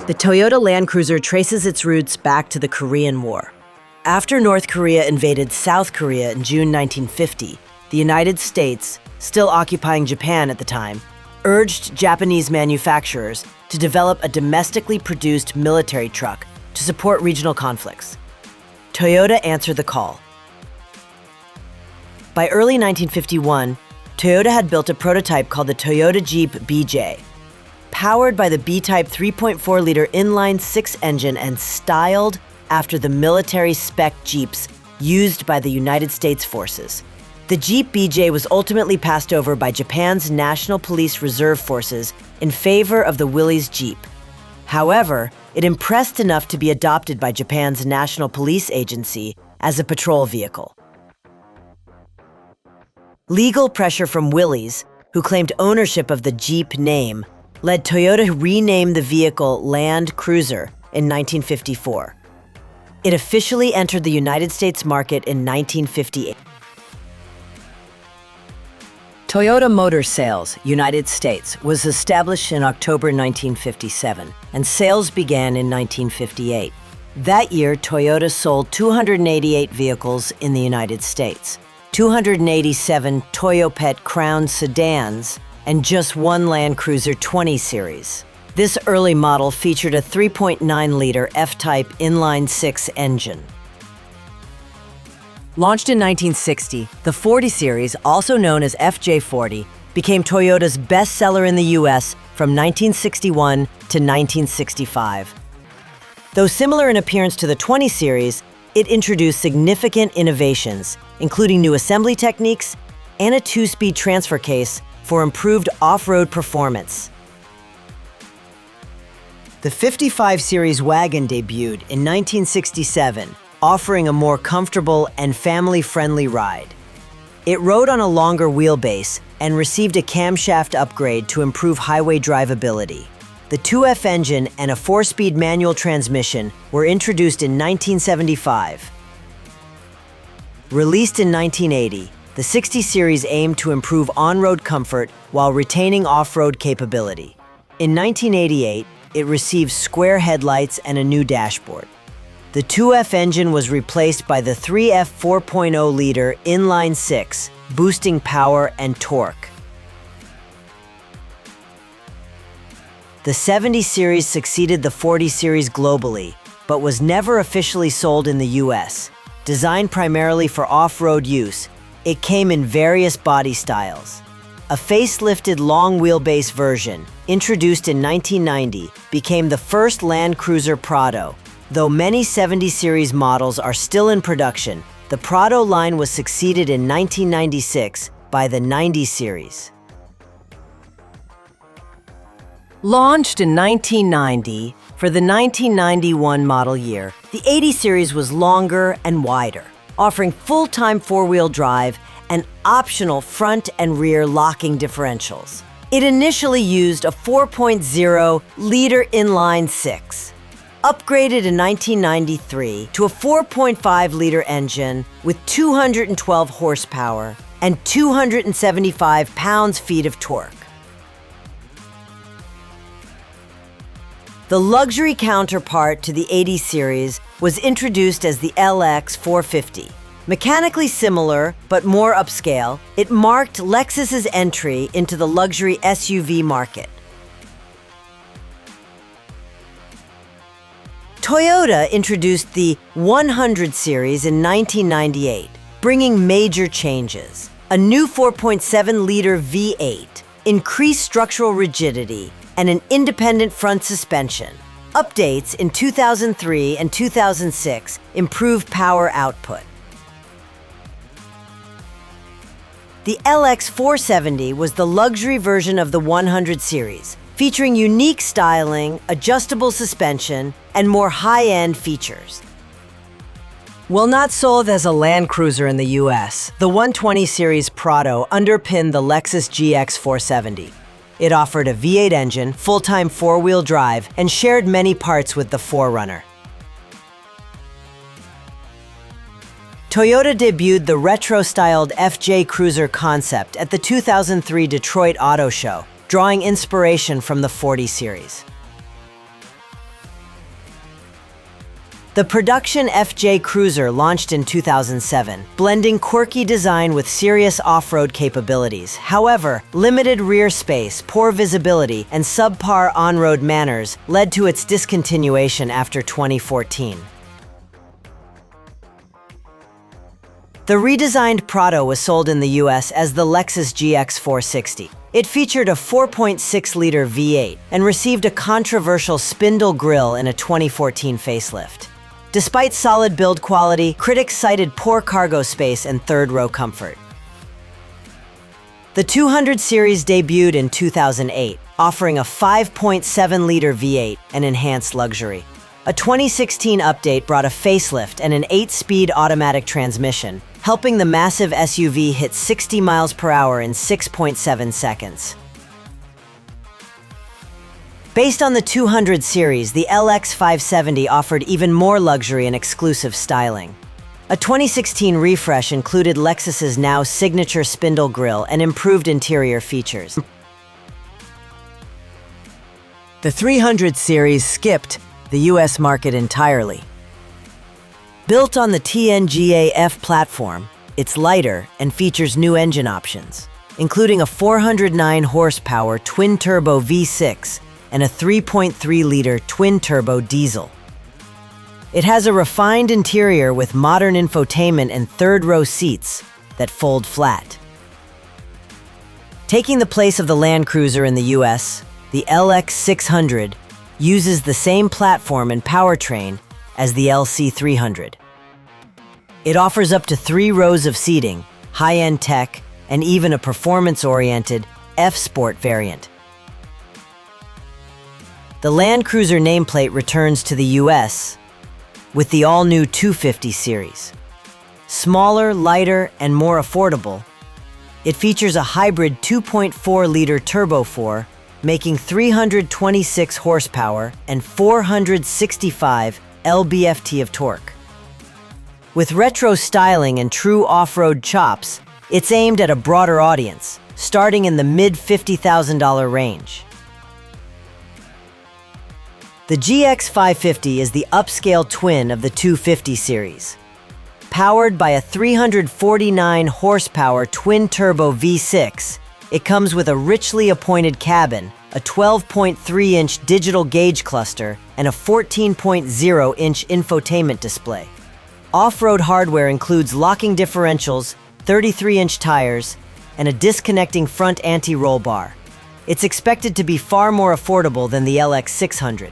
The Toyota Land Cruiser traces its roots back to the Korean War. After North Korea invaded South Korea in June 1950, the United States, still occupying Japan at the time, urged Japanese manufacturers to develop a domestically produced military truck to support regional conflicts. Toyota answered the call. By early 1951, Toyota had built a prototype called the Toyota Jeep BJ. Powered by the B-Type 3.4-liter inline-six engine and styled after the military spec Jeeps used by the United States forces. The Jeep BJ was ultimately passed over by Japan's National Police Reserve Forces in favor of the Willys Jeep. However, it impressed enough to be adopted by Japan's National Police Agency as a patrol vehicle. Legal pressure from Willys, who claimed ownership of the Jeep name, led Toyota to rename the vehicle Land Cruiser in 1954. It officially entered the United States market in 1958. Toyota Motor Sales, United States, was established in October 1957, and sales began in 1958. That year, Toyota sold 288 vehicles in the United States, 287 Toyopet Crown sedans, and just one Land Cruiser 20 series. This early model featured a 3.9-liter F-Type inline-six engine. Launched in 1960, the 40 series, also known as FJ40, became Toyota's best-seller in the U.S. from 1961 to 1965. Though similar in appearance to the 20 series, it introduced significant innovations, including new assembly techniques and a two-speed transfer case for improved off-road performance. The 55 series wagon debuted in 1967, offering a more comfortable and family-friendly ride. It rode on a longer wheelbase and received a camshaft upgrade to improve highway drivability. The 2F engine and a 4-speed manual transmission were introduced in 1975. Released in 1980, the 60 series aimed to improve on-road comfort while retaining off-road capability. In 1988, it received square headlights and a new dashboard. The 2F engine was replaced by the 3F 4.0-liter inline-six, boosting power and torque. The 70 series succeeded the 40 series globally, but was never officially sold in the US. Designed primarily for off-road use, it came in various body styles. A facelifted long wheelbase version, introduced in 1990, became the first Land Cruiser Prado. Though many 70 series models are still in production, the Prado line was succeeded in 1996 by the 90 series. Launched in 1990, for the 1991 model year, the 80 series was longer and wider, offering full-time four-wheel drive and optional front and rear locking differentials. It initially used a 4.0-liter inline-six, upgraded in 1993 to a 4.5-liter engine with 212 horsepower and 275 pounds-feet of torque. The luxury counterpart to the 80 series was introduced as the LX 450. Mechanically similar, but more upscale, it marked Lexus's entry into the luxury SUV market. Toyota introduced the 100 series in 1998, bringing major changes. A new 4.7-liter V8, increased structural rigidity, and an independent front suspension. Updates in 2003 and 2006 improved power output. The LX 470 was the luxury version of the 100 series, featuring unique styling, adjustable suspension, and more high-end features. While not sold as a Land Cruiser in the US, the 120 series Prado underpinned the Lexus GX 470. It offered a V8 engine, full-time four-wheel drive, and shared many parts with the 4Runner. Toyota debuted the retro-styled FJ Cruiser concept at the 2003 Detroit Auto Show, drawing inspiration from the 40 series. The production FJ Cruiser launched in 2007, blending quirky design with serious off-road capabilities. However, limited rear space, poor visibility, and subpar on-road manners led to its discontinuation after 2014. The redesigned Prado was sold in the US as the Lexus GX 460. It featured a 4.6-liter V8 and received a controversial spindle grille in a 2014 facelift. Despite solid build quality, critics cited poor cargo space and third-row comfort. The 200 series debuted in 2008, offering a 5.7-liter V8 and enhanced luxury. A 2016 update brought a facelift and an 8-speed automatic transmission, helping the massive SUV hit 60 miles per hour in 6.7 seconds. Based on the 200 series, the LX 570 offered even more luxury and exclusive styling. A 2016 refresh included Lexus's now signature spindle grille and improved interior features. The 300 series skipped the US market entirely. Built on the TNGA-F platform, it's lighter and features new engine options, including a 409 horsepower twin-turbo V6 and a 3.3-liter twin-turbo diesel. It has a refined interior with modern infotainment and third-row seats that fold flat. Taking the place of the Land Cruiser in the US, the LX 600 uses the same platform and powertrain as the LC 300. It offers up to 3 rows of seating, high-end tech, and even a performance-oriented F-Sport variant. The Land Cruiser nameplate returns to the US with the all-new 250 series. Smaller, lighter, and more affordable, it features a hybrid 2.4-liter Turbo 4, making 326 horsepower and 465 lb-ft of torque. With retro styling and true off-road chops, it's aimed at a broader audience, starting in the mid-$50,000 range. The GX 550 is the upscale twin of the 250 series. Powered by a 349 horsepower twin-turbo V6, it comes with a richly appointed cabin, a 12.3-inch digital gauge cluster, and a 14.0-inch infotainment display. Off-road hardware includes locking differentials, 33-inch tires, and a disconnecting front anti-roll bar. It's expected to be far more affordable than the LX 600.